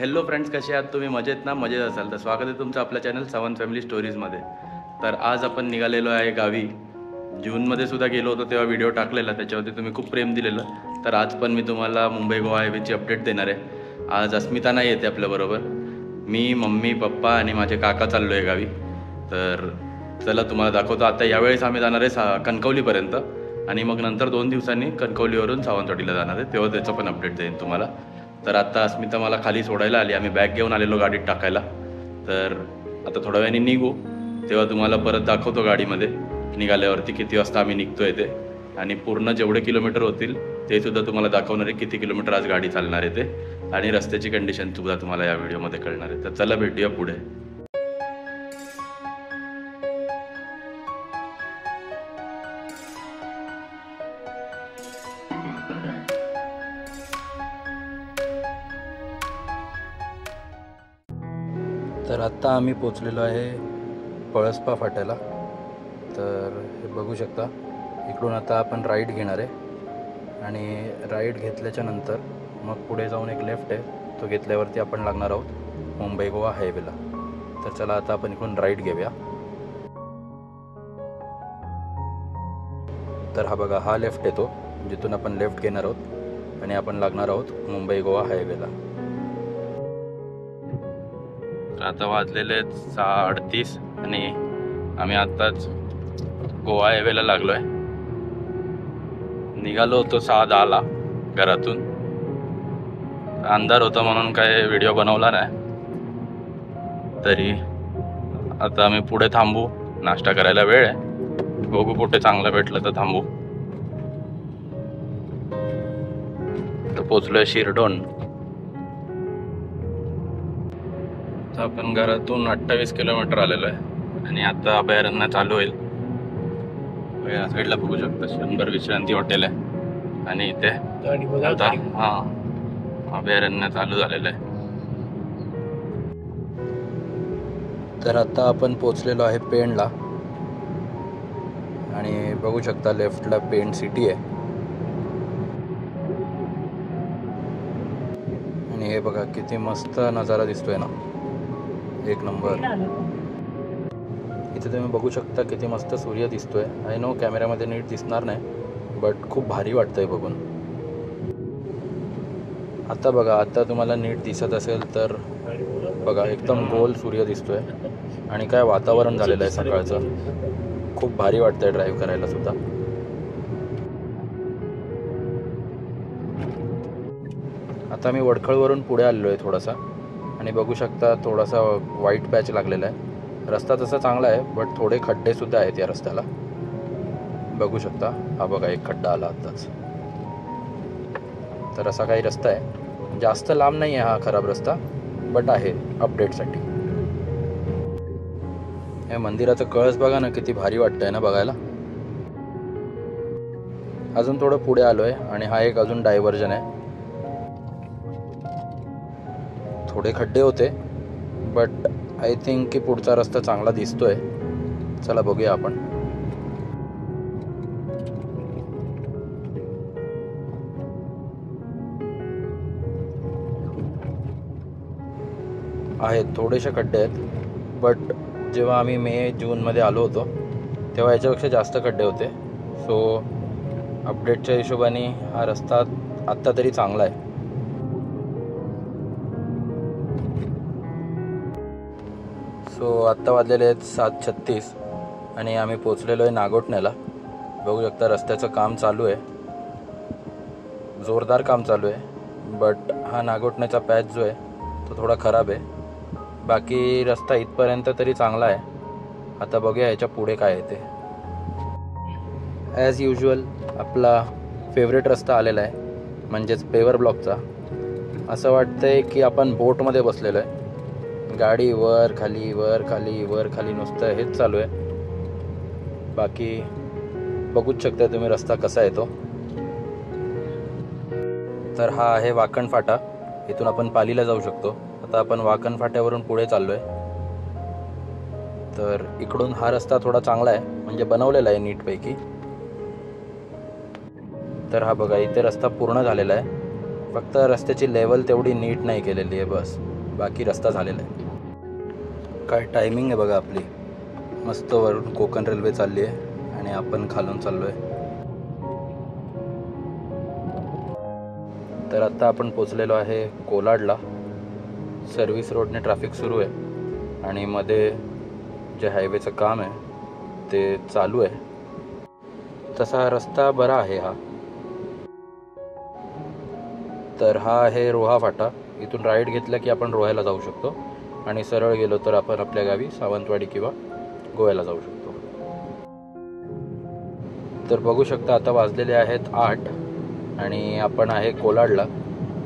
Hello friends, कसे आहात तुम्ही? मजेत ना? मजेत असाल तर स्वागत आहे तुमचं आपल्या चॅनल सावंत फॅमिली स्टोरीजमध्ये. तर आज आपण निघालेलो आहे गावी. जूनमध्ये सुद्धा गेलो होतो तेव्हा व्हिडिओ टाकलेला, त्याच्यावरती तुम्ही खूप प्रेम दिलेलं. तर आज पण मी तुम्हाला मुंबई गोवा हायवेची अपडेट देणार आहे. आज अस्मिता नाही येते आपल्याबरोबर. मी, मम्मी, पप्पा आणि माझे काका चाललो आहे गावी. तर चला तुम्हाला दाखवतो. आता यावेळेस आम्ही जाणार आहे कणकवलीपर्यंत आणि मग नंतर 2 दिवसांनी कणकवलीवरून सावंतवाडीला जाणार आहे, तेव्हा त्याचं पण अपडेट देईन तुम्हाला. तर आता अस्मिता मला खाली सोडायला आली. आम्ही बॅग घेऊन आलेलो गाडीत टाकायला. तर आता थोड्या वेळाने निघू, तेव्हा तुम्हाला परत दाखवतो गाडीमध्ये निघाल्यावरती किती वाजता आम्ही निघतो आहे ते, आणि पूर्ण जेवढे किलोमीटर होतील ते सुद्धा तुम्हाला दाखवणार आहे, किती किलोमीटर आज गाडी चालणार आहे ते, आणि रस्त्याची कंडिशन सुद्धा तुम्हाला या व्हिडिओमध्ये कळणार आहे. तर चला भेटूया पुढे. तर आत्ता आम्ही पोचलेलो आहे पळसपा फाट्याला. तर हे बघू शकता, इकडून आता आपण राईट घेणार आहे आणि राईट घेतल्याच्या नंतर मग पुढे जाऊन एक लेफ्ट आहे, तो घेतल्यावरती आपण लागणार आहोत मुंबई गोवा हायवेला. तर चला आता आपण इकडून राईट घेऊया. तर हा बघा, हा लेफ्ट येतो जिथून आपण लेफ्ट घेणार आहोत आणि आपण लागणार आहोत मुंबई गोवा हायवेला. आता वाजलेले 6:38 आणि आम्ही आत्ताच गोवा हायवेला लागलो आहे. निघालो होतो 6:10ला घरातून. अंधार होता म्हणून काय व्हिडिओ बनवला नाही. तरी आता आम्ही पुढे थांबू, नाश्ता करायला वेळ आहे. बघू कुठे चांगलं भेटलं तर थांबू. तर पोचलोय शिरढोण. तर आपण घरातून 28 किलोमीटर आलेलो आहे आणि आता अभयारण्य चालू होईल. या साईडला बघू शकता शंभर विश्रांती हॉटेल आहे आणि इथे आता अभयारण्य चालू झालेलं आहे. तर आता आपण पोचलेलो आहे पेणला आणि बघू शकता लेफ्टला पेण सिटी आहे. आणि हे बघा किती मस्त नजारा दिसतोय ना, एक नंबर. इथे तुम्ही बघू शकता किती मस्त सूर्य दिसतोय. आय नो कॅमेऱ्यामध्ये नीट दिसणार नाही, बट खूप भारी वाटतंय बघून. आता बघा, आता तुम्हाला नीट दिसत असेल तर बघा, एकदम गोल सूर्य दिसतोय आणि काय वातावरण झालेलं आहे सकाळचं. खूप भारी वाटतंय ड्राईव्ह करायला सुद्धा. आता मी वडखळवरून पुढे आलेलो आहे थोडासा आणि बघू शकता थोडासा व्हाईट पॅच लागलेला आहे. रस्ता तसा चांगला आहे, बट थोडे खड्डे सुद्धा आहेत या रस्त्याला. बघू शकता, हा बघा एक खड्डा आला आत्ताच. तर असा काही रस्ता आहे, जास्त लांब नाही आहे हा खराब रस्ता, बट आहे अपडेटसाठी. या मंदिराचं कळस बघा ना, किती भारी वाटतंय ना बघायला. अजून थोडं पुढे आलो आहे आणि हा एक अजून डायव्हर्जन आहे. थोडे खड्डे होते, बट आय थिंक की पुढचा रस्ता चांगला दिसतोय. चला बघूया आपण. आहेत थोडेसे खड्डे आहेत, बट जेव्हा आम्ही जूनमध्ये आलो होतो तेव्हा याच्यापेक्षा जास्त खड्डे होते. सो अपडेटच्या हिशोबाने हा रस्ता आत्ता तरी चांगला आहे. सो आत्ता वाजलेले आहेत 7:36 आणि आम्ही पोचलेलो आहे नागोठण्याला. बघू शकता रस्त्याचं काम चालू आहे, जोरदार काम चालू आहे. बट हा नागोठण्याचा पॅच जो आहे तो थोडा खराब आहे. बाकी रस्ता इथपर्यंत तरी चांगला आहे. आता बघूया ह्याच्या पुढे काय आहे ते. ॲज युजल आपला फेवरेट रस्ता आलेला आहे, म्हणजेच पेवर ब्लॉकचा. असं वाटतंय की आपण बोटमध्ये बसलेलो आहे. गाडी वर खाली वर खाली वर खाली नुसतं हेच चालू आहे. बाकी बघूच शकता तुम्ही रस्ता कसा आहे तो. तर हा आहे वाकण फाटा. इथून आपण पालीला जाऊ शकतो. आता आपण वाकण फाट्यावरून पुढे चाललो आहे. तर इकडून हा रस्ता थोडा चांगला आहे, म्हणजे बनवलेला आहे नीटपैकी. तर हा बघा, इथे रस्ता पूर्ण झालेला आहे, फक्त रस्त्याची लेवल तेवढी नीट नाही केलेली आहे बस. बाकी रस्ता झालेला आहे. काय टायमिंग आहे बघा आपली. मस्त वरून कोकण रेल्वे चालली आहे आणि आपण खालून चाललो आहे. तर आत्ता आपण पोचलेलो आहे कोलाडला. सर्व्हिस रोडने ट्रॅफिक सुरू आहे आणि मध्ये जे हायवेचं काम आहे ते चालू आहे. तसा रस्ता बरा आहे हा. तर हा आहे रोहा फाटा. इथून राईट घेतला की आपण रोह्याला जाऊ शकतो आणि सरळ गेलो तर आपण आपल्या गावी सावंतवाडी किंवा गोव्याला जाऊ शकतो. तर बघू शकता आता वाजलेले आहेत 8 आणि आपण आहे कोलाडला.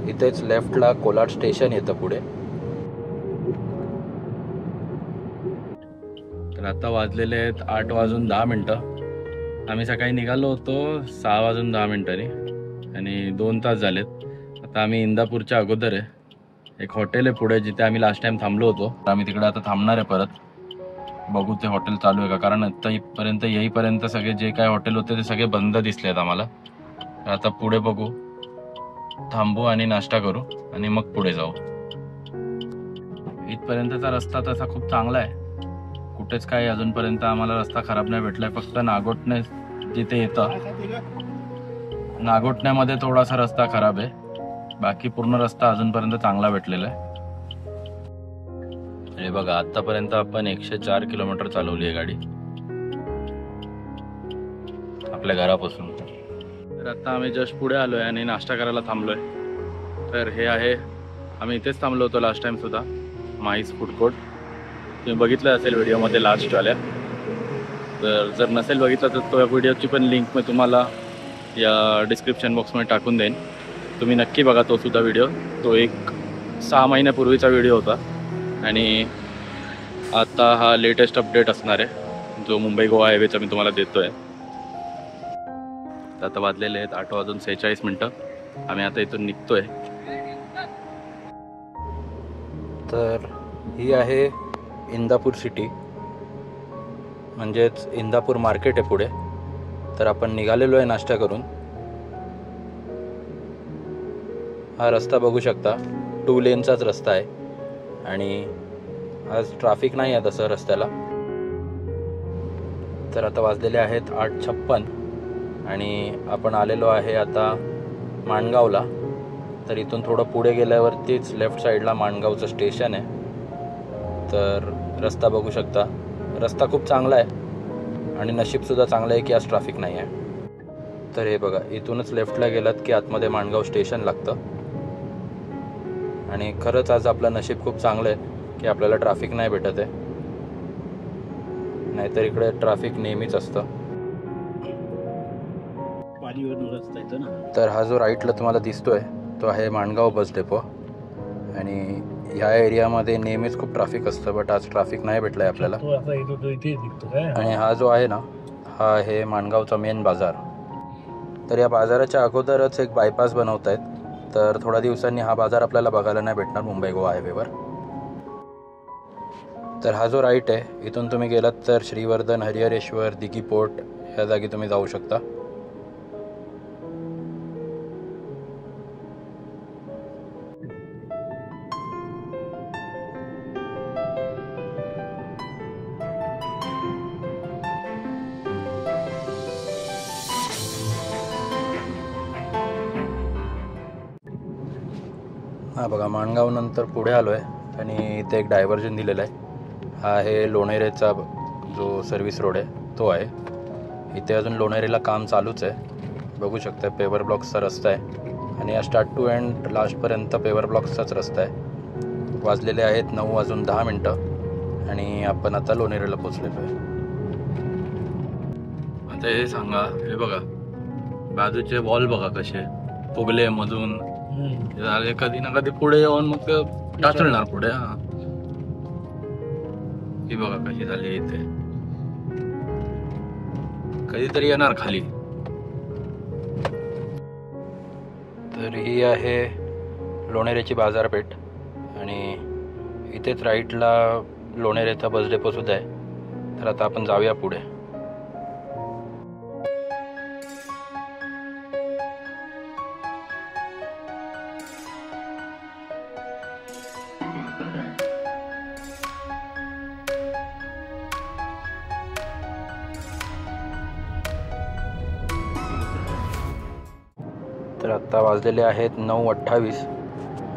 इथेच लेफ्टला कोलाड स्टेशन येतं पुढे. तर आता वाजलेले आहेत 8:10. आम्ही सकाळी निघालो होतो 6:10 आणि 2 तास झालेत. आता आम्ही इंदापूरच्या अगोदर आहे. एक हॉटेल आहे पुढे जिथे आम्ही लास्ट टाइम थांबलो होतो. आम्ही तिकडे आता थांबणार आहे परत. बघू ते हॉटेल चालू आहे का, कारण आतापर्यंत येईपर्यंत सगळे जे काय हॉटेल होते ते सगळे बंद दिसले आहेत आम्हाला. आता पुढे बघू, थांबू आणि नाश्ता करू आणि मग पुढे जाऊ. इथपर्यंतचा रस्ता तसा खूप चांगला आहे. कुठेच काही अजूनपर्यंत आम्हाला रस्ता खराब नाही भेटलाय. फक्त नागोठणे जिथे येतं, नागोठण्यामध्ये थोडासा रस्ता खराब आहे. बाकी पूर्ण रस्ता अजूनपर्यंत चांगला भेटलेला आहे. हे बघा, आतापर्यंत आपण 104 किलोमीटर चालवली आहे गाडी आपल्या घरापासून. तर आता आम्ही जस्ट पुढे आलोय आणि नाश्ता करायला थांबलोय. तर हे आहे, आम्ही इथेच थांबलो होतो लास्ट टाइम सुद्धा, माईस फूड कोर्ट. तुम्ही बघितलं असेल व्हिडिओमध्ये लास्टवाल्या. तर जर नसेल बघितलं तर तो व्हिडिओची पण लिंक मी तुम्हाला या डिस्क्रिप्शन बॉक्समध्ये टाकून देईन. तुम्ही नक्की बघा तो सुद्धा व्हिडिओ. तो एक 6 महिन्यापूर्वीचा व्हिडिओ होता आणि आता हा लेटेस्ट अपडेट असणार आहे जो मुंबई गोवा हायवेचा मी तुम्हाला देतो आहे. आता वाजलेले आहेत 8:46. आम्ही आता इथून निघतोय. तर ही आहे इंदापूर सिटी, म्हणजेच इंदापूर मार्केट आहे पुढे. तर आपण निघालेलो आहे नाश्ता करून. हा रस्ता बघू शकता, 2 लेनचाच रस्ता आहे आणि आज ट्रॅफिक नाही आहे तसं रस्त्याला. तर आता वाजलेले आहेत 8:56 आणि आपण आलेलो आहे आता माणगावला. तर इथून थोडं पुढे गेल्यावरतीच लेफ्ट साईडला माणगावचं स्टेशन आहे. तर रस्ता बघू शकता, रस्ता खूप चांगला आहे आणि नशीबसुद्धा चांगलं आहे की आज ट्रॅफिक नाही आहे. तर हे बघा, इथूनच लेफ्टला गेलात की आतमध्ये माणगाव स्टेशन लागतं. आणि खरंच आज आपलं नशीब खूप चांगलं आहे की आपल्याला ट्रॅफिक नाही भेटत आहे, नाहीतर इकडे ट्रॅफिक नेहमीच असतं. तर हा जो राईटला तुम्हाला दिसतोय तो आहे माणगाव बस डेपो आणि ह्या एरियामध्ये नेहमीच खूप ट्रॅफिक असतं, बट आज ट्रॅफिक नाही भेटलं आहे आपल्याला. आणि हा जो आहे ना, हा आहे माणगावचा मेन बाजार. तर या बाजाराच्या अगोदरच एक बायपास बनवत आहेत. तर थोड्या दिवसांनी हा बाजार आपल्याला बघायला नाही भेटणार मुंबई गोवा हायवेवर. तर हा जो राईट आहे, इथून तुम्ही गेलात तर श्रीवर्धन, हरिहरेश्वर, दिघी पोर्ट या जागी तुम्ही जाऊ शकता. हां बघा, माणगाव नंतर पुढे आलो आहे आणि इथे एक डायव्हर्जन दिलेला आहे. हा आहे लोणेरेचा जो सर्व्हिस रोड आहे तो आहे. इथे अजून लोणेरेला काम चालूच आहे. बघू शकता पेवर ब्लॉक्सचा रस्ता आहे आणि या स्टार्ट टू एंड लास्टपर्यंत पेवर ब्लॉक्सचाच रस्ता आहे. वाजलेले आहेत 9:10 आणि आपण आता लोणेरेला पोचलेलो आहे. आता हे सांगा, हे बघा बाजूचे वॉल बघा कसे फुगले मधून. कधी ना कधी पुढे येऊन मग टाचळणार पुढे. हा, ही बघा कशी झाली. इथे कधीतरी येणार खाली. तर ही आहे लोणेरेची बाजारपेठ आणि इथेच राईटला लोणेरेचा बस डेपो सुद्धा आहे. तर आता आपण जाऊया पुढे. तर आत्ता वाजलेले आहेत 9:28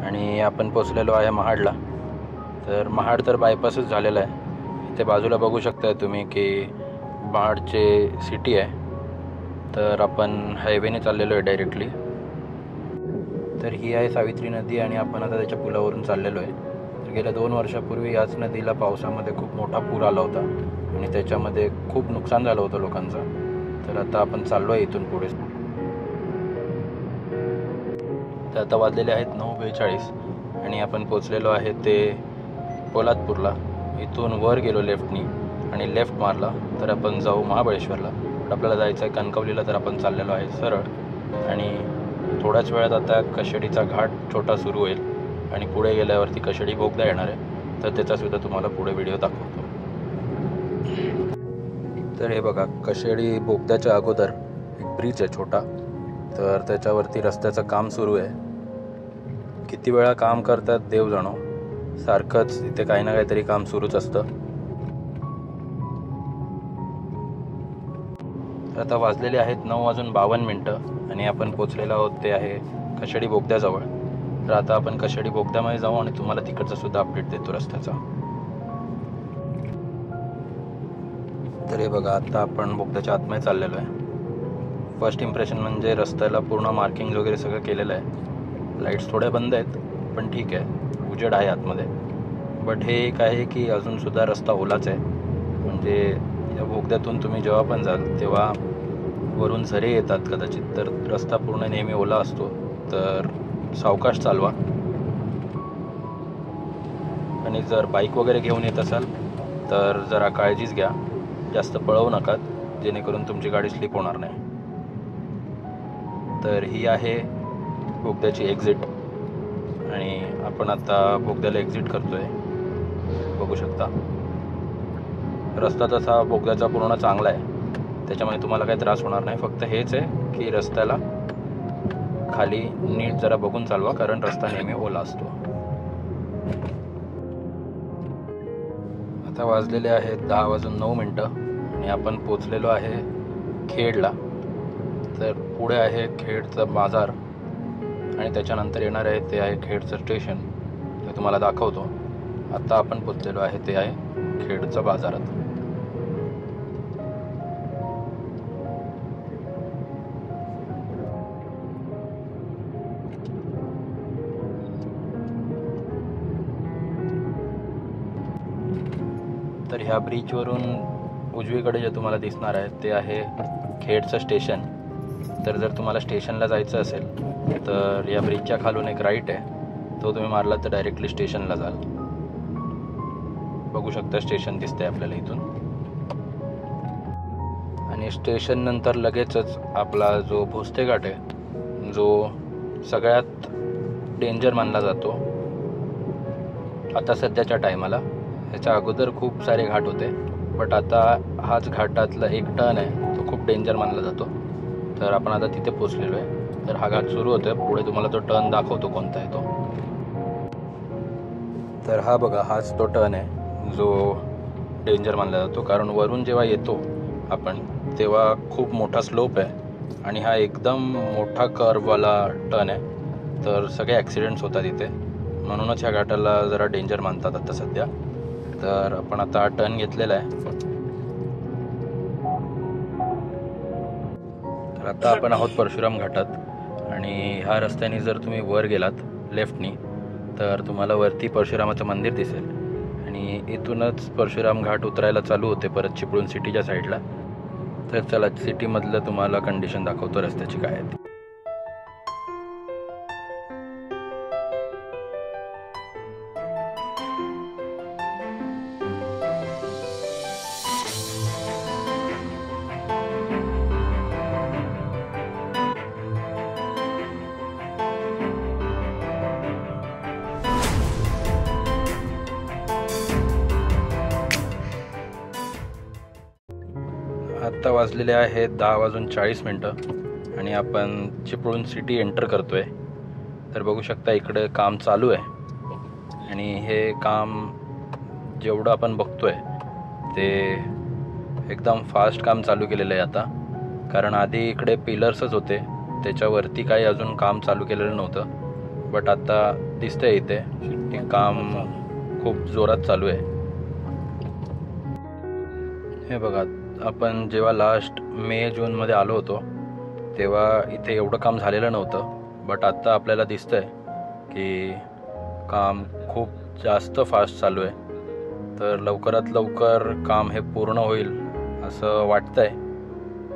आणि आपण पोचलेलो आहे महाडला. तर महाड तर बायपासच झालेला आहे. इथे बाजूला बघू शकता तुम्ही की महाडचे सिटी आहे. तर आपण हायवेने चाललेलो आहे डायरेक्टली. तर ही आहे सावित्री नदी आणि आपण आता त्याच्या पुलावरून चाललेलो आहे. तर गेल्या 2 वर्षापूर्वी याच नदीला पावसामध्ये खूप मोठा पूर आला होता आणि त्याच्यामध्ये खूप नुकसान झालं होतं लोकांचं. तर आता आपण चाललो आहे इथून पुढे. तर आता वाजलेले आहेत 9:42 आणि आपण पोचलेलो आहे ते पोलादपूरला. इथून वर गेलो लेफ्टनी आणि लेफ्ट मारला तर आपण जाऊ महाबळेश्वरला. आपल्याला जायचं आहे कणकवलीला, तर आपण चाललेलो आहे सरळ. आणि थोड्याच वेळात आता कशेडीचा घाट छोटा सुरू होईल आणि पुढे गेल्यावरती कशेडी बोगदा येणार आहे. तर त्याचासुद्धा तुम्हाला पुढे व्हिडिओ दाखवतो. तर हे बघा, कशेडी बोगद्याच्या अगोदर एक ब्रिज आहे छोटा. तर त्याच्यावरती रस्त्याचं काम सुरू आहे. किती वेळा काम करतात देव जाणो. सारखंच इथे काही ना काहीतरी काम सुरूच असतं. तर आता वाजलेले आहेत 9:52 आणि आपण पोचलेलो आहोत ते आहे कशेडी बोगद्याजवळ. तर आता आपण कशेडी बोगद्यामध्ये जाऊ आणि तुम्हाला तिकडचा सुद्धा अपडेट देतो रस्त्याचा. तर हे बघा, आता आपण बोगद्याच्या आतमध्ये चाललेलो आहे. फर्स्ट इम्प्रेशन म्हणजे रस्त्याला पूर्ण मार्किंग वगैरे सगळं केलेलं आहे. लाईट्स थोड्या बंद आहेत पण ठीक आहे, उजेड आहे आतमध्ये. बट हे एक आहे की अजूनसुद्धा रस्ता ओलाच आहे. म्हणजे या बोगद्यातून तुम्ही जेव्हा पण जाल तेव्हा वरून झरे येतात कदाचित, तर रस्ता पूर्ण नेहमी ओला असतो. तर सावकाश चालवा आणि जर बाईक वगैरे घेऊन येत असाल तर जरा काळजीच घ्या. जास्त पळवू नका जेणेकरून तुमची गाडी स्लिप होणार नाही. तर ही आहे बोगद्याची एक्झिट आणि आपण आता बोगद्याला एक्झिट करतोय. बघू शकता रस्ता तसा बोगद्याचा पूर्ण चांगला आहे, त्याच्यामुळे तुम्हाला काही त्रास होणार नाही. फक्त हेच आहे की रस्त्याला खाली नीट जरा बघून चालवा, कारण रस्ता नेहमी ओला असतो. आता वाजलेले आहेत 10:09 आणि आपण पोचलेलो आहे खेडला. तर पुढे आहे खेडचा बाजार आणि त्याच्यानंतर येणार आहे ते आहे खेडचं स्टेशन. ते तुम्हाला दाखवतो. आता आपण पोचलेलो आहे ते आहे खेडच्या बाजारात. तर ह्या ब्रिजवरून उजवीकडे जे तुम्हाला दिसणार आहे ते आहे खेडचं स्टेशन. तर जर तुम्हाला स्टेशनला जायचं असेल तर या ब्रिजच्या खालून एक राईट आहे, तो तुम्ही मारला तर डायरेक्टली स्टेशनला जाल. बघू शकता स्टेशन दिसतंय आपल्याला इथून. आणि स्टेशन नंतर लगेचच आपला जो भोसते घाट आहे, जो सगळ्यात डेंजर मानला जातो आता सध्याच्या टायमाला. ह्याच्या अगोदर खूप सारे घाट होते, बट आता हाच घाटातला एक टर्न आहे तो खूप डेंजर मानला जातो. तर आपण आता तिथे पोचलेलो आहे. तर हा घाट सुरू होतोय. पुढे तुम्हाला तो टर्न दाखवतो कोणता आहे तो. तर हा बघा, हाच तो टर्न आहे जो डेंजर मानला जातो, कारण वरून जेव्हा येतो आपण तेव्हा खूप मोठा स्लोप आहे आणि हा एकदम मोठा कर्ववाला टर्न आहे. तर सगळे ॲक्सिडेंट्स होतात इथे, म्हणूनच ह्या घाटाला जरा डेंजर मानतात आता सध्या. तर आपण आता टर्न घेतलेला आहे. तर आता आपण आहोत परशुराम घाटात आणि ह्या रस्त्याने जर तुम्ही वर गेलात लेफ्टनी तर तुम्हाला वरती परशुरामाचं मंदिर दिसेल आणि इथूनच परशुराम घाट उतरायला चालू होते परत चिपळूण सिटीच्या साईडला. तर चला सिटीमधलं तुम्हाला कंडिशन दाखवतो रस्त्याची काय आहे. आत्ता वाजलेले आहेत 10:40 आणि आपण चिपळूण सिटी एंटर करतो आहे. तर बघू शकता इकडे काम चालू आहे आणि हे काम जेवढं आपण बघतो आहे ते एकदम फास्ट काम चालू केलेलं आहे आता. कारण आधी इकडे पिलर्सच होते त्याच्यावरती काही अजून काम चालू केलेलं नव्हतं, बट आता दिसतंय इथे की काम खूप जोरात चालू आहे. हे बघा, आपण जेव्हा लास्ट मे जूनमध्ये आलो होतो तेव्हा इथे एवढं काम झालेलं नव्हतं, बट आत्ता आपल्याला दिसतंय की काम खूप जास्त फास्ट चालू आहे. तर लवकरात लवकर काम हे पूर्ण होईल असं वाटतंय.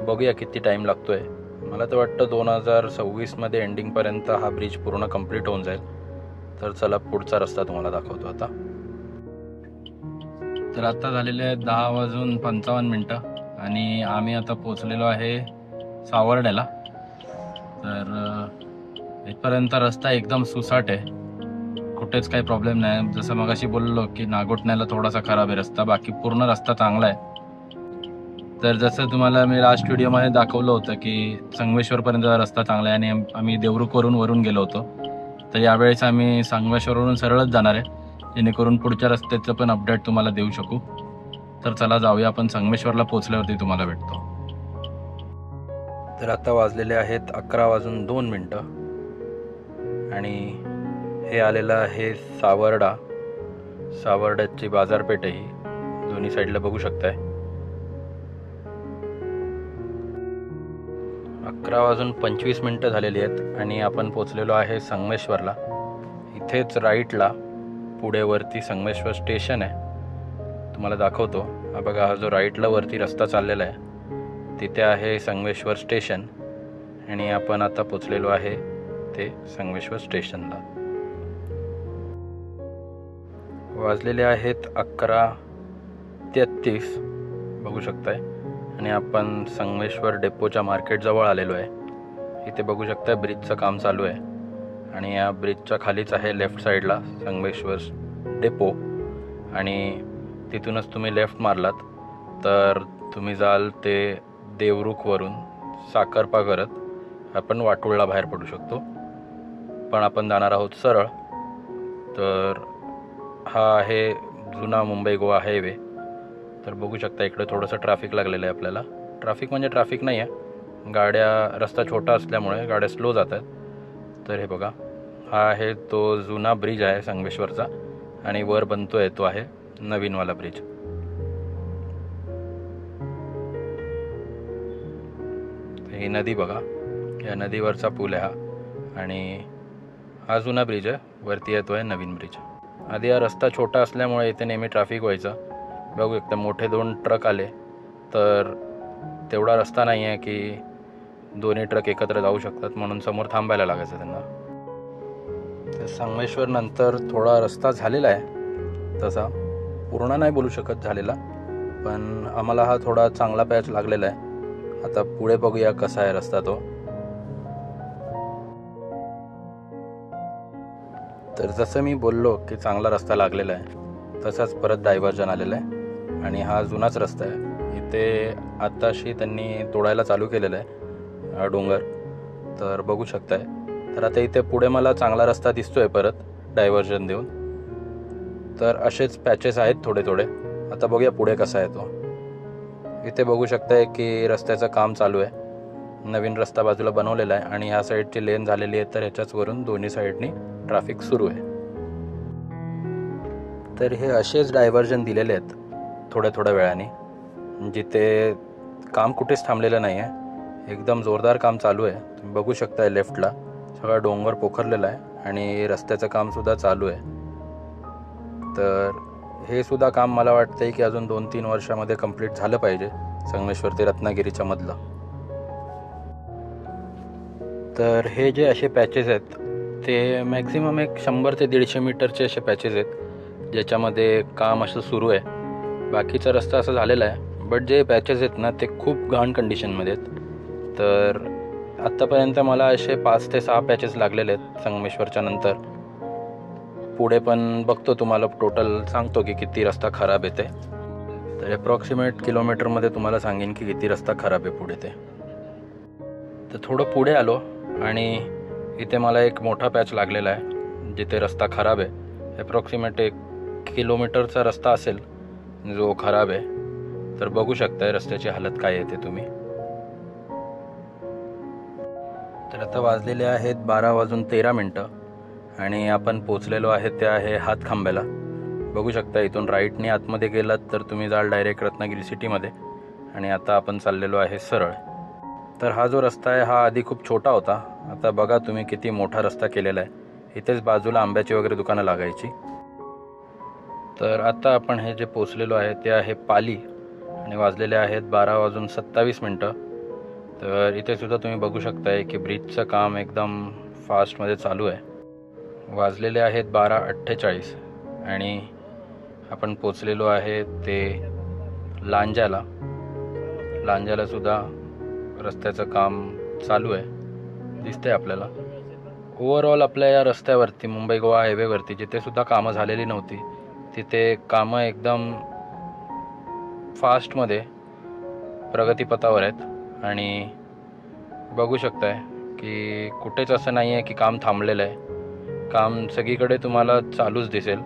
बघूया किती टाईम लागतोय. मला तर वाटतं 2026मध्ये एंडिंगपर्यंत हा ब्रिज पूर्ण कंप्लीट होऊन जाईल. तर चला पुढचा रस्ता तुम्हाला दाखवतो आता. तर आता झालेले आहेत 10:55 आणि आम्ही आता पोचलेलो आहे सावर्ड्याला. तर इथपर्यंत रस्ता एकदम सुसाट आहे, कुठेच काही प्रॉब्लेम नाही. जसं मगाशी बोललो की नागोठण्याला थोडासा खराब आहे रस्ता, बाकी पूर्ण रस्ता चांगला आहे. तर जसं तुम्हाला मी लास्ट व्हिडिओमध्ये दाखवलं होतं की संगमेश्वरपर्यंत रस्ता चांगला आहे आणि आम्ही देवरुखवरून वरून गेलो होतो. तर यावेळेस आम्ही संगमेश्वरवरून सरळच जाणार आहे, जेणेकरून पुढच्या रस्त्याचं पण अपडेट तुम्हाला देऊ शकू. तर चला जाऊया, आपण संगमेश्वरला पोचल्यावरती तुम्हाला भेटतो. तर आता वाजलेले आहेत 11:02 आणि हे आलेलं आहे सावर्ड्याची बाजारपेठ आहे. दोन्ही साईडला बघू शकताय. 11:25 झालेली आहेत आणि आपण पोचलेलो आहे संगमेश्वरला. इथेच राईटला पुढे वरती संगमेश्वर स्टेशन आहे, तुम्हाला दाखवतो. हा बघा, हा जो राईटला वरती रस्ता चाललेला आहे तिथे आहे संगमेश्वर स्टेशन आणि आपण आता पोचलेलो आहे ते संगमेश्वर स्टेशनला. वाजलेले आहेत 11:33 बघू शकताय आणि आपण संगमेश्वर डेपोच्या मार्केटजवळ आलेलो आहे. इथे बघू शकताय ब्रिजचं काम चालू आहे आणि या ब्रिजच्या खालीच आहे लेफ्ट साईडला संगमेश्वर डेपो आणि तिथूनच तुम्ही लेफ्ट मारलात तर तुम्ही जाल ते देवरुखवरून साखरपा करत आपण वाटोळला बाहेर पडू शकतो. पण आपण जाणार आहोत सरळ. तर हा आहे जुना मुंबई गोवा हायवे. तर बघू शकता इकडे थोडंसं ट्रॅफिक लागलेलं आहे आपल्याला. ट्रॅफिक म्हणजे ट्रॅफिक नाही आहे, रस्ता छोटा असल्यामुळे गाड्या स्लो जात आहेत. तर हे बघा, हा आहे तो जुना ब्रिज आहे संगमेश्वरचा आणि वर बनतोय तो आहे नवीनवाला ब्रिज. ही नदी बघा, या नदीवरचा पूल आहे हा आणि हा जुना ब्रिज आहे, वरती येतो आहे नवीन ब्रिज. आधी हा रस्ता छोटा असल्यामुळे इथे नेहमी ट्रॅफिक व्हायचं. बघू एकदम मोठे 2 ट्रक आले तर तेवढा रस्ता नाही आहे की दोन्ही ट्रक एकत्र जाऊ शकतात, म्हणून समोर थांबायला लागायचं त्यांना. तर संगमेश्वर नंतर थोडा रस्ता झालेला आहे, तसा पूर्ण नाही बोलू शकत झालेला, पण आम्हाला हा थोडा चांगला पॅच लागलेला आहे. आता पुढे बघूया कसा आहे रस्ता तो. तर जसं मी बोललो की चांगला रस्ता लागलेला आहे, तसाच परत डायव्हर्जन आलेला आहे आणि हा जुनाच रस्ता आहे. इथे आत्ताशी त्यांनी तोडायला चालू केलेलं आहे हा डोंगर, तर बघू शकताय. तर आता इथे पुढे मला चांगला रस्ता दिसतोय परत डायव्हर्जन देऊन. तर असेच पॅचेस आहेत थोडे थोडे. आता बघूया पुढे कसा आहे तो. इथे बघू शकताय की रस्त्याचं काम चालू आहे, नवीन रस्ता बाजूला बनवलेला आहे आणि ह्या साईडची लेन झालेली आहे, तर ह्याच्याच वरून दोन्ही साईडनी ट्रॅफिक सुरू आहे. तर हे असेच डायव्हर्जन दिलेले आहेत थोड्या थोड्या वेळाने, जिथे काम कुठेच थांबलेलं नाही आहे, एकदम जोरदार काम चालू आहे. तुम्ही बघू शकताय लेफ्टला सगळा डोंगर पोखरलेला आहे आणि रस्त्याचं कामसुद्धा चालू आहे. तर हे सुद्धा काम मला वाटतंय की अजून 2-3 वर्षामध्ये कंप्लीट झालं पाहिजे, संगमेश्वर ते रत्नागिरीच्या मधलं. तर हे जे असे पॅचेस आहेत ते मॅक्झिमम एक 100 ते 150 मीटरचे असे पॅचेस आहेत, ज्याच्यामध्ये काम असं सुरू आहे. बाकीचा रस्ता असा झालेला आहे, बट जे पॅचेस आहेत ना ते खूप घाण कंडिशनमध्ये आहेत. तर आत्तापर्यंत मला असे 5 ते 6 पॅचेस लागलेले आहेत संगमेश्वरच्या नंतर. पुढे पण बघतो, तुम्हाला टोटल सांगतो की किती रस्ता खराब येते. तर अप्रॉक्सिमेट किलोमीटरमध्ये तुम्हाला सांगेन की किती रस्ता खराब आहे पुढे ते. तर थोडं पुढे आलो आणि इथे मला एक मोठा पॅच लागलेला आहे जिथे रस्ता खराब आहे. अप्रॉक्सिमेट 1 किलोमीटरचा रस्ता असेल जो खराब आहे. तर बघू शकताय रस्त्याची हालत काय येते तुम्ही. तर आता वाजलेले आहेत 12:13 आणि आपण पोचलेलो आहे ते आहे हातखांब्याला. बघू शकता इथून राईटने आतमध्ये गेलात तर तुम्ही जाल डायरेक्ट रत्नागिरी सिटीमध्ये. आणि आता आपण चाललेलो आहे सरळ. तर हा जो रस्ता आहे हा आधी खूप छोटा होता, आता बघा तुम्ही किती मोठा रस्ता केलेला आहे. इथेच बाजूला आंब्याची वगैरे दुकानं लागायची. तर आता आपण हे जे पोचलेलो आहे ते आहे पाली आणि वाजलेले आहेत 12:27. तर इथे सुद्धा तुम्ही बघू शकताय की ब्रिजचं काम एकदम फास्टमध्ये चालू आहे. वाजलेले आहेत 12:48 आणि आपण पोचलेलो आहे ते लांजाला. लांजाला सुद्धा रस्त्याचं काम चालू आहे, दिसतंय आपल्याला. ओव्हरऑल आपल्या या रस्त्यावरती मुंबई गोवा हायवेवरती जिथे सुद्धा कामं झालेली नव्हती तिथे कामं एकदम फास्टमध्ये प्रगतीपथावर आहेत. आणि बघू शकताय की कुठेच असं नाही आहे की काम थांबलेलं आहे. काम सगळीकडे तुम्हाला चालूच दिसेल.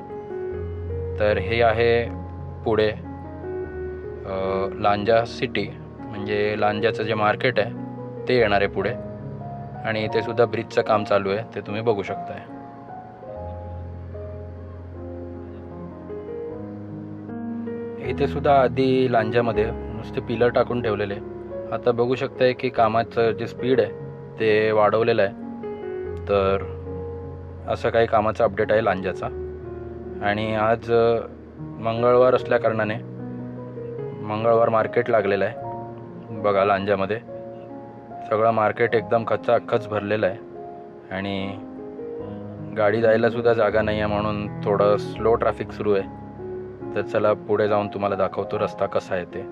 तर हे आहे पुढे लांजा सिटी, म्हणजे लांजाचं जे मार्केट आहे ते येणार आहे पुढे. आणि इथे सुद्धा ब्रिजचं काम चालू आहे, ते तुम्ही बघू शकताय. इथे सुद्धा आधी लांजामध्ये नुसते पिलर टाकून ठेवलेले, आता बघू शकताय की कामाचं जे स्पीड आहे ते वाढवलेलं आहे. तर असं काही कामाचा अपडेट आहे लांजाचा. आणि आज मंगळवार असल्याकारणाने मंगळवार मार्केट लागलेलं आहे. बघा लांजामध्ये सगळं मार्केट एकदम खचाखच भरलेलं आहे आणि गाडी जायलासुद्धा जागा नाही आहे, म्हणून थोडं स्लो ट्रॅफिक सुरू आहे. तर चला पुढे जाऊन तुम्हाला दाखवतो रस्ता कसा आहे ते.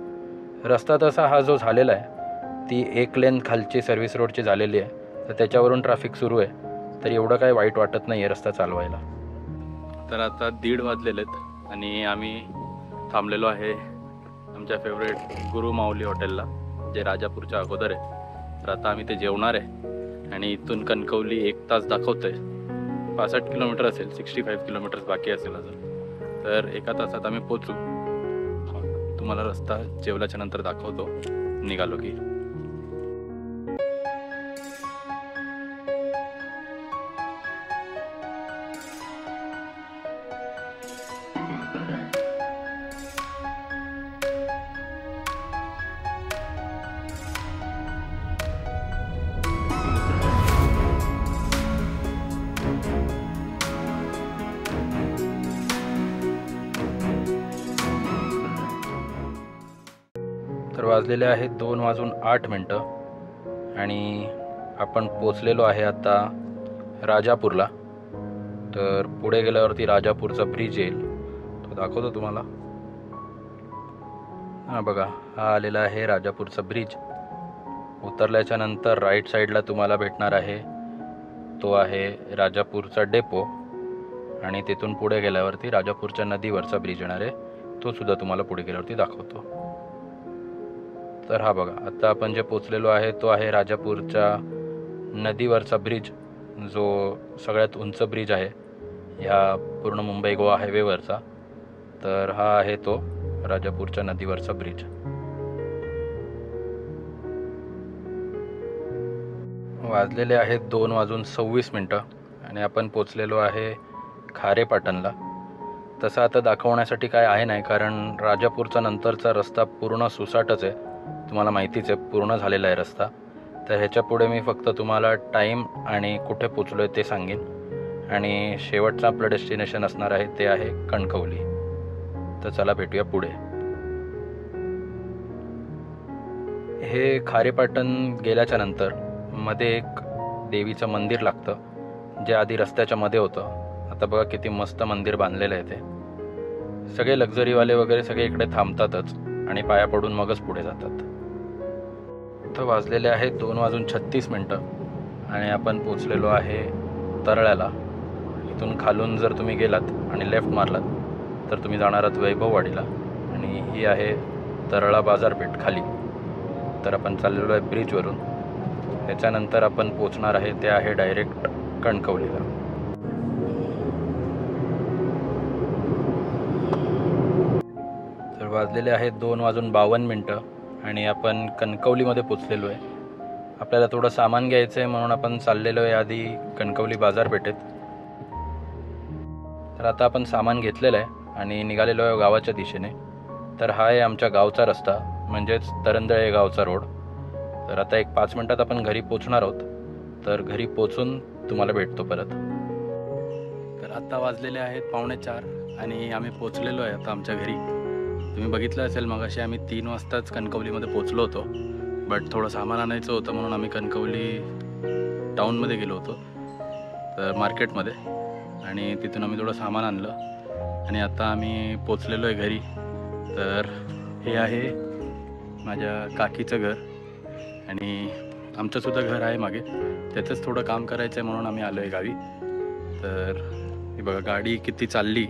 रस्ता तसा हा जो झालेला आहे ती 1 लेन खालची सर्व्हिस रोडची झालेली आहे, तर त्याच्यावरून ट्रॅफिक सुरू आहे. तर एवढं काही वाईट वाटत नाही आहे रस्ता चालवायला. तर आता 1:30 वाजलेले आहेत आणि आम्ही थांबलेलो आहे आमच्या फेवरेट गुरु माऊली हॉटेलला, जे राजापूरच्या अगोदर आहे. तर आता आम्ही ते जेवणार आहे आणि इथून कणकवली 1 तास दाखवतं आहे. 65 किलोमीटर असेल, 65 किलोमीटर्स बाकी असेल अजून. तर 1 तासात आम्ही पोचू. तुम्हाला रस्ता जेवल्याच्या नंतर दाखवतो निघालो की. तर वाजलेले आहेत 2:08 आणि आपण पोचलेलो आहे आता राजापूरला. तर पुढे गेल्यावरती राजापूरचा ब्रिज येईल, तो दाखवतो तुम्हाला. हां बघा, हा आलेला आहे राजापूरचा ब्रिज. उतरल्याच्या नंतर राईट साईडला तुम्हाला भेटणार आहे तो आहे राजापूरचा डेपो आणि तिथून पुढे गेल्यावरती राजापूरच्या नदीवरचा ब्रिज येणार आहे, तो सुद्धा तुम्हाला पुढे गेल्यावरती दाखवतो. तर हा बघा, आता आपण जे पोचलेलो आहे तो आहे राजापूरच्या नदीवरचा ब्रिज, जो सगळ्यात उंच ब्रिज आहे ह्या पूर्ण मुंबई गोवा हायवेवरचा. तर हा आहे तो राजापूरच्या नदीवरचा ब्रिज. वाजलेले आहेत 2:26 आणि आपण पोचलेलो आहे खारेपाटणला. तसं आता दाखवण्यासाठी काय आहे नाही, कारण राजापूरचा नंतरचा रस्ता पूर्ण सुसाटच आहे, तुम्हाला माहितीच आहे, पूर्ण झालेला आहे रस्ता. तर ह्याच्या पुढे मी फक्त तुम्हाला टाईम आणि कुठे पोचलो आहे ते सांगेन. आणि शेवटचं आपलं डेस्टिनेशन असणार आहे ते आहे कणकवली. तर चला भेटूया पुढे. हे खारेपाटण गेल्याच्या नंतर मध्ये एक देवीचं मंदिर लागतं, जे आधी रस्त्याच्या मध्ये होतं. आता बघा किती मस्त मंदिर बांधलेलं आहे ते. सगळे लक्झरीवाले वगैरे सगळे इकडे थांबतातच आणि पाया पडून मगच पुढे जातात. तर वाजलेले आहेत 2:36 आणि आपण पोचलेलो आहे तरळ्याला. इथून खालून जर तुम्ही गेलात आणि लेफ्ट मारलात तर तुम्ही जाणार आहात वैभववाडीला आणि ही आहे तरळा बाजारपेठ खाली. तर आपण चाललेलो आहे ब्रिजवरून. त्याच्यानंतर आपण पोचणार आहे ते आहे डायरेक्ट कणकवलीला. तर वाजलेले आहेत 2:52 आणि आपण कणकवलीमध्ये पोचलेलो आहे. आपल्याला थोडं सामान घ्यायचं आहे म्हणून आपण चाललेलो आहे आधी कणकवली बाजारपेठेत. तर आता आपण सामान घेतलेलं आहे आणि निघालेलो आहे गावाच्या दिशेने. तर हा आहे आमच्या गावचा रस्ता, म्हणजेच तरंदळे गावचा रोड. तर आता एक 5 मिनटात आपण घरी पोचणार आहोत. तर घरी पोचून तुम्हाला भेटतो परत. तर आत्ता वाजलेले आहेत 3:45 आणि आम्ही पोचलेलो आहे आता आमच्या घरी. तुम्ही बघितलं असेल मगाशी आम्ही 3 वाजताच कणकवलीमध्ये पोचलो होतो. बट थोडं सामान आणायचं होतं म्हणून आम्ही कणकवली टाऊनमध्ये गेलो होतो, तर मार्केटमध्ये, आणि तिथून आम्ही थोडं सामान आणलं आणि आता आम्ही पोचलेलो आहे घरी. तर हे आहे माझ्या काकीचं घर आणि आमचंसुद्धा घर आहे मागे. त्याचंच थोडं काम करायचं आहे म्हणून आम्ही आलो आहे गावी. तर हे बघा गाडी किती चालली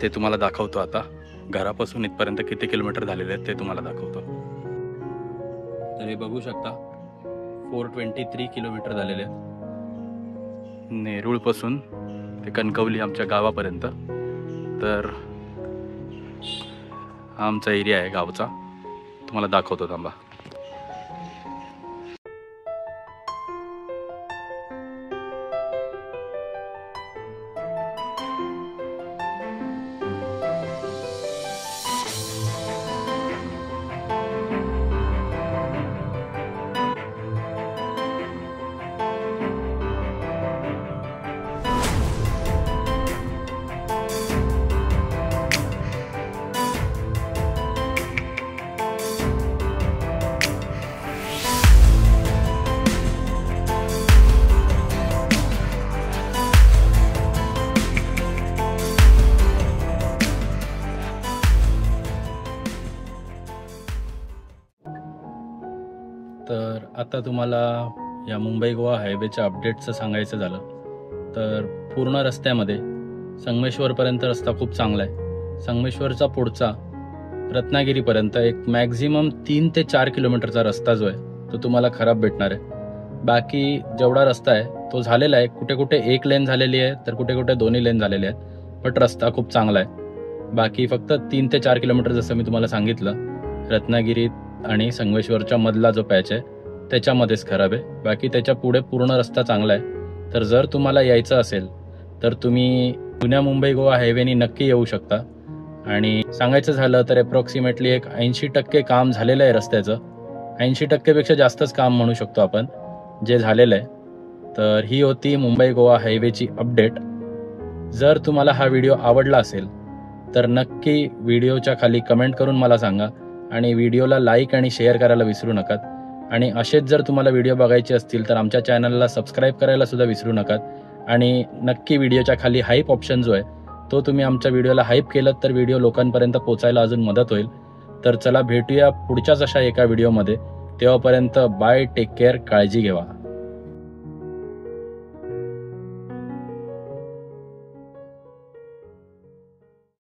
ते तुम्हाला दाखवतो. आता घरापासून इथपर्यंत किती किलोमीटर झालेले आहेत ते तुम्हाला दाखवतो. तर हे बघू शकता 423 किलोमीटर झालेले आहेत नेरूळपासून ते कणकवली आमच्या गावापर्यंत. तर हा आमचा एरिया आहे गावचा, तुम्हाला दाखवतो थांबा. तर आता तुम्हाला या मुंबई गोवा हायवेच्या अपडेटचं सांगायचं झालं तर पूर्ण रस्त्यामध्ये संगमेश्वरपर्यंत रस्ता खूप चांगला आहे. संगमेश्वरचा पुढचा रत्नागिरीपर्यंत एक मॅक्झिमम 3 ते 4 किलोमीटरचा रस्ता जो आहे तो तुम्हाला खराब भेटणार आहे. बाकी जेवढा रस्ता आहे तो झालेला आहे. कुठे कुठे 1 लेन झालेली आहे तर कुठे कुठे 2 लेन झालेले आहेत, बट रस्ता खूप चांगला आहे. बाकी फक्त 3 ते 4 किलोमीटर जसं मी तुम्हाला सांगितलं रत्नागिरी आणि संगमेश्वरच्या मधला जो पॅच आहे त्याच्यामध्येच खराब आहे. बाकी त्याच्या पुढे पूर्ण रस्ता चांगला आहे. तर जर तुम्हाला यायचं असेल तर तुम्ही पुण्या मुंबई गोवा हायवेनी नक्की येऊ शकता. आणि सांगायचं झालं तर अप्रॉक्सिमेटली एक 80% काम झालेलं आहे रस्त्याचं. 80% पेक्षा जास्तच काम म्हणू शकतो आपण जे झालेलं आहे. तर ही होती मुंबई गोवा हायवेची अपडेट. जर तुम्हाला हा व्हिडिओ आवडला असेल तर नक्की व्हिडिओच्या खाली कमेंट करून मला सांगा आणि व्हिडिओला लाईक आणि शेअर करायला विसरू नका. आणि असेच जर तुम्हाला व्हिडिओ बघायचे असतील तर आमच्या चॅनलला सबस्क्राईब करायला सुद्धा विसरू नका. आणि नक्की व्हिडिओच्या खाली हाईप ऑप्शन जो आहे तो तुम्ही आमच्या व्हिडिओला हाईप केलं तर व्हिडिओ लोकांपर्यंत पोचायला अजून मदत होईल. तर चला भेटूया पुढच्याच अशा एका व्हिडिओमध्ये. तेव्हापर्यंत बाय, टेक केअर, काळजी घ्या.